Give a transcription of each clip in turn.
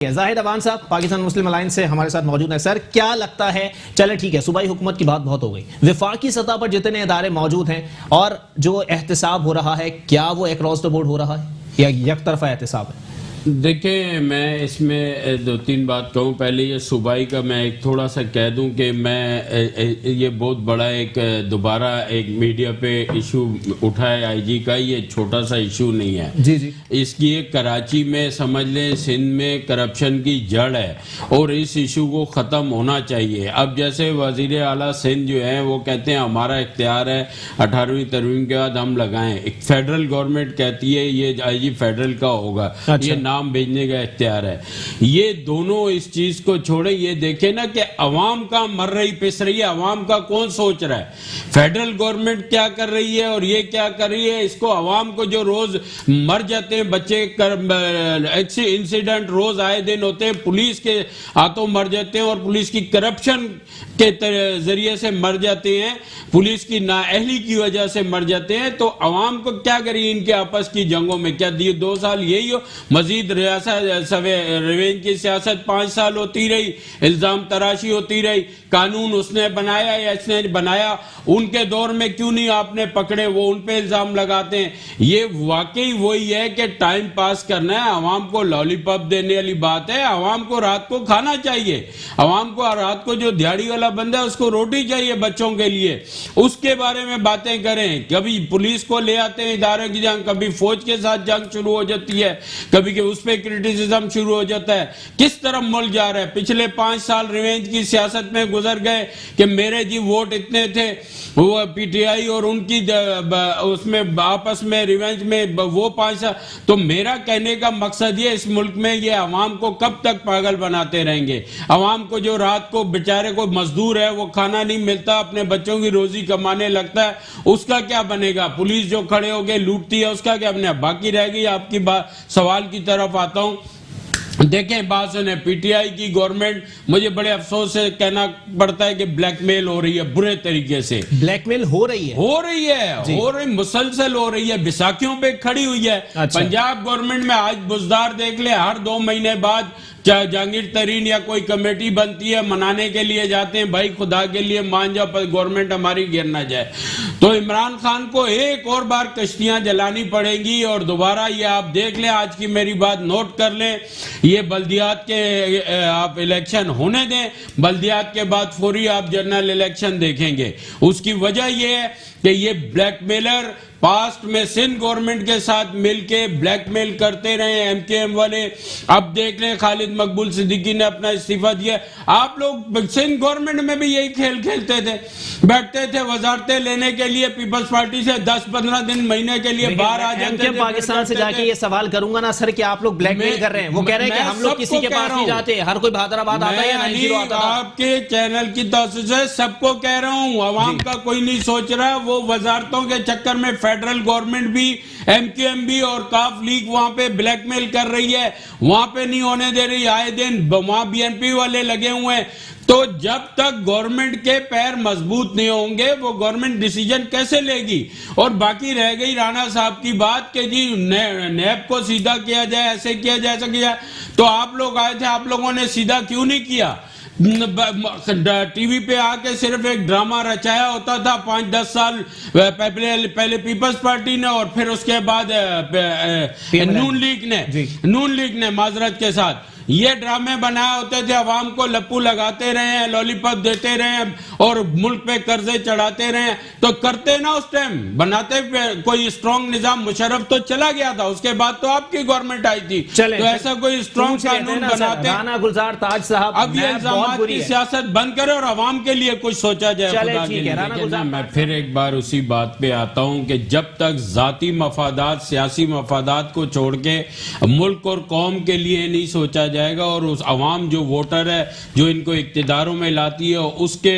जाहिद अवान साहब पाकिस्तान मुस्लिम अलायंस से हमारे साथ मौजूद हैं। सर, क्या लगता है, चले ठीक है, सूबाई हुकूमत की बात बहुत हो गई, विफाकी सतह पर जितने इदारे मौजूद हैं और जो एहतसाब हो रहा है, क्या वो अक्रॉस द बोर्ड हो रहा है या एक तरफा एहतसाब है? देखिए, मैं इसमें दो तीन बात कहूँ। पहले ये सूबाई का मैं एक थोड़ा सा कह दूं कि मैं ये बहुत बड़ा एक दोबारा एक मीडिया पे इशू उठा है आईजी का। ये छोटा सा इशू नहीं है जी जी। इसकी एक कराची में समझ लें सिंध में करप्शन की जड़ है और इस इशू को ख़त्म होना चाहिए। अब जैसे वज़ीर आला सिंध जो है वो कहते हैं हमारा इख्तियार है 18वीं तरमीम के बाद हम लगाएं। एक फेडरल गवर्नमेंट कहती है ये आईजी फेडरल का होगा। अच्छा। ये नाम भेजने का इख्तियार है। ये दोनों इस चीज को छोड़े, ये देखे ना कि अवाम का मर रही पिस रही है, अवाम का कौन सोच रहा है? फेडरल गवर्नमेंट क्या कर रही है और ये क्या कर रही है? इसको अवाम को जो रोज मर जाते हैं बच्चे, इंसिडेंट रोज आए दिन होते हैं, पुलिस के हाथों मर जाते हैं और पुलिस की करप्शन के जरिए से मर जाते हैं, पुलिस की नाअहली की वजह से मर जाते हैं। तो अवाम को क्या करिए इनके आपस की जंगों में? क्या दिए 2 साल यही हो? मजीद रिवेंज की सियासत 5 साल होती रही, इल्जाम तराशी होती रही। कानून उसने बनाया या इसने बनाया, उनके दौर में क्यों नहीं आपने पकड़े? वो उन पे इल्जाम लगाते हैं। ये वाकई वही है कि टाइम पास करना है, अवाम को लॉलीपॉप देने वाली बात है। अवाम को रात को खाना चाहिए, अवाम को रात को जो दिहाड़ी वाला बंदा है उसको रोटी चाहिए बच्चों के लिए, उसके बारे में बातें करें। कभी पुलिस को ले आते हैं इदारे की जंग, कभी फौज के साथ जंग शुरू हो जाती है, कभी के उस पर क्रिटिसिज्म शुरू हो जाता है। किस तरफ मुल्क जा रहा है? पिछले 5 साल रिवेंज की सियासत में गुजर गए कि मेरे जी वोट इतने थे, वो पीटीआई और उनकी उसमें आपस में रिवेंज में वो 5 साल। तो मेरा कहने का मकसद ये, इस मुल्क में ये अवाम को कब तक पागल बनाते रहेंगे? अवाम को जो रात को बेचारे को मजदूर है वो खाना नहीं मिलता, अपने बच्चों की रोजी कमाने लगता है, उसका क्या बनेगा? पुलिस जो खड़े होके लूटती है उसका क्या बनेगा? बाकी रह गई आपकी बात, सवाल की तरफ आता हूं। देखें, बात सुने, पीटीआई की गवर्नमेंट, मुझे बड़े अफसोस से कहना पड़ता है कि ब्लैकमेल हो रही है, बुरे तरीके से ब्लैकमेल हो रही है, मुसलसल हो रही है, बैसाखियों पे खड़ी हुई है। अच्छा। पंजाब गवर्नमेंट में आज बुजदार देख ले, हर 2 महीने बाद चाहे जहांगीर तरीन या कोई कमेटी बनती है, मनाने के लिए जाते हैं, भाई खुदा के लिए मान जाओ पर गवर्नमेंट हमारी गिर ना जाए। तो इमरान खान को एक और बार कश्तियां जलानी पड़ेगी और दोबारा ये आप देख लें, आज की मेरी बात नोट कर लें, ये बल्दियात के आप इलेक्शन होने दें, बल्दियात के बाद फौरी आप जनरल इलेक्शन देखेंगे। उसकी वजह ये है कि ये ब्लैकमेलर पास्ट में सिंध गवर्नमेंट के साथ मिलके ब्लैकमेल करते रहे एमकेएम वाले। अब देख लें, खालिद मकबूल सिद्दीकी ने अपना इस्तीफा दिया। आप लोग सिंध गवर्नमेंट में भी यही खेल खेलते थे, बैठते थे वजारतें लेने के लिए, पीपल्स पार्टी से 10-15 दिन महीने के लिए बाहर आ जाते थे। पाकिस्तान से जाके ये सवाल करूंगा ना सर कि आप लोग ब्लैकमेल कर रहे हैं, वो कह रहे हैं कि हम लोग किसी के पास नहीं जाते, हर कोई बहादुराबाद आता है, आपके चैनल की तरफ से सबको कह रहा हूँ, अवाम का कोई नहीं सोच रहा। वो वजारतों के चक्कर में फेडरल गवर्नमेंट भी, एमकेएम भी और काफ लीग वहां पे ब्लैकमेल कर रही है, वहां पे नहीं होने दे रही, आए दिन वहां बीएनपी वाले लगे हुए हैं। तो जब तक गवर्नमेंट के पैर मजबूत नहीं होंगे वो गवर्नमेंट डिसीजन कैसे लेगी? और बाकी रह गई राणा साहब की बात कि जी नैब को सीधा किया जाए, ऐसे किया जाए, ऐसा किया जाए। तो आप लोग आए थे, आप लोगों ने सीधा क्यों नहीं किया? टीवी पे आके सिर्फ एक ड्रामा रचाया होता था 5-10 साल पहले पीपल्स पार्टी ने और फिर उसके बाद नून लीग ने माजरत के साथ ये ड्रामे बनाए होते थे, अवाम को लप्पू लगाते रहे हैं, लॉलीपॉप देते रहे हैं और मुल्क पे कर्जे चढ़ाते रहे। तो करते ना उस टाइम, बनाते कोई स्ट्रॉन्ग निजाम। मुशर्रफ तो चला गया था, उसके बाद तो आपकी गवर्नमेंट आई थी, तो ऐसा कोई स्ट्रॉन्ग कानून बनाते। राना गुलजार ताज साहब, अब ये इल्जामात की सियासत बंद करे और अवाम के लिए कुछ सोचा जाए। मैं फिर एक बार उसी बात पे आता हूँ कि जब तक जाती मफादात, सियासी मफादात को छोड़ के मुल्क और कौम के लिए नहीं सोचा जाएगा और उस अवाम जो वोटर है जो इनको इक्तिदारों में लाती है उसके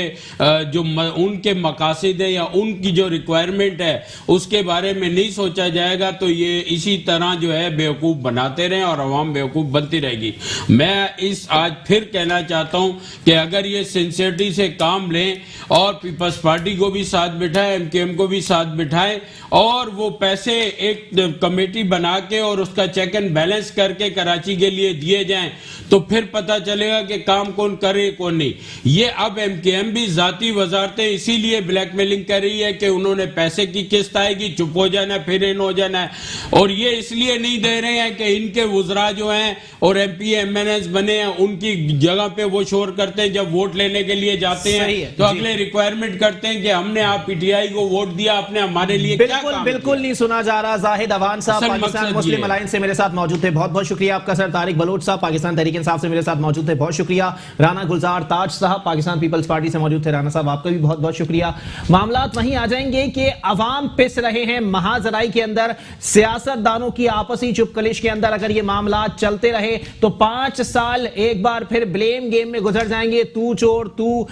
जो उनके मकासद है या उनकी जो रिक्वायरमेंट है उसके बारे में नहीं सोचा जाएगा, तो ये इसी तरह जो है बेवकूफ़ बनाते रहें और अवाम बेवकूफ़ बनती रहेगी। मैं इस आज फिर कहना चाहता हूं कि अगर ये सिंसियरिटी से काम लें और पीपल्स पार्टी को भी साथ बिठाएं, एमकेएम को भी साथ बिठाएं और वो पैसे एक कमेटी बना के और उसका चेक एंड बैलेंस करके कराची के लिए दिए जाएं, जाएं तो फिर पता चलेगा कि काम कौन करे कौन नहीं। ये अब एमकेएम भी जाती वजारतें इसीलिए ब्लैकमेलिंग कर रही है कि उन्होंने पैसे की किस्त आएगी, चुप हो जाना, फिर इन हो जाना है। और ये इसलिए नहीं दे रहे हैं कि इनके वुजरा जो हैं और एमपी एमएनएस बने हैं उनकी जगह पे वो शोर करते हैं, जब वोट लेने के लिए जाते हैं तो अगले रिक्वायरमेंट करते हैं कि हमने आप पीटीआई को वोट दिया, आपने हमारे लिए क्या काम किया? बिल्कुल नहीं सुना जा रहा। जाहिद अवान साहब असल पाकिस्तान मकसद मुस्लिम ये है। अलायंस से मेरे साथ मौजूद थे, बहुत बहुत शुक्रिया आपका सर। तारिक बलोच साहब पाकिस्तान तहरीक इंसाफ से मेरे साथ मौजूद थे, बहुत शुक्रिया। राना गुलजार ताज साहब पाकिस्तान पीपल्स पार्टी से मौजूद थे, राना साहब आपका भी बहुत बहुत शुक्रिया। मामलात वहीं आ जाएंगे कि अवाम पिस रहे हैं महाजराई के अंदर, सियासतदानों की आपसी चुपकलिश के अंदर अगर ये मामलात चलते रहे तो 5 साल एक बार फिर ब्लेम गेम में गुजर जाएंगे। तू चोर, तू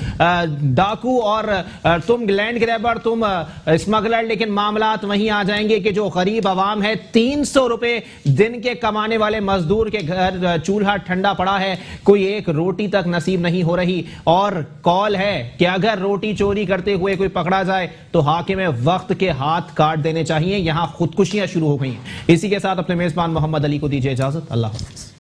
डाकू और तुम लैंड ग्रैबर, तुम स्मगलर। लेकिन मामलात वहीं आ जाएंगे कि जो गरीब आवाम है, 300 रुपए दिन के कमाने वाले मजदूर के घर चूल्हा ठंडा पड़ा है, कोई एक रोटी तक नसीब नहीं हो रही। और कॉल है कि अगर रोटी चोरी करते हुए कोई पकड़ा जाए तो हाकिम वक्त के हाथ काट देने चाहिए। यहां खुदकुशियां शुरू हो गई हैं। इसी के साथ अपने मेजबान मोहम्मद अली को दीजिए इजाजत। अल्लाह हाफ़िज़।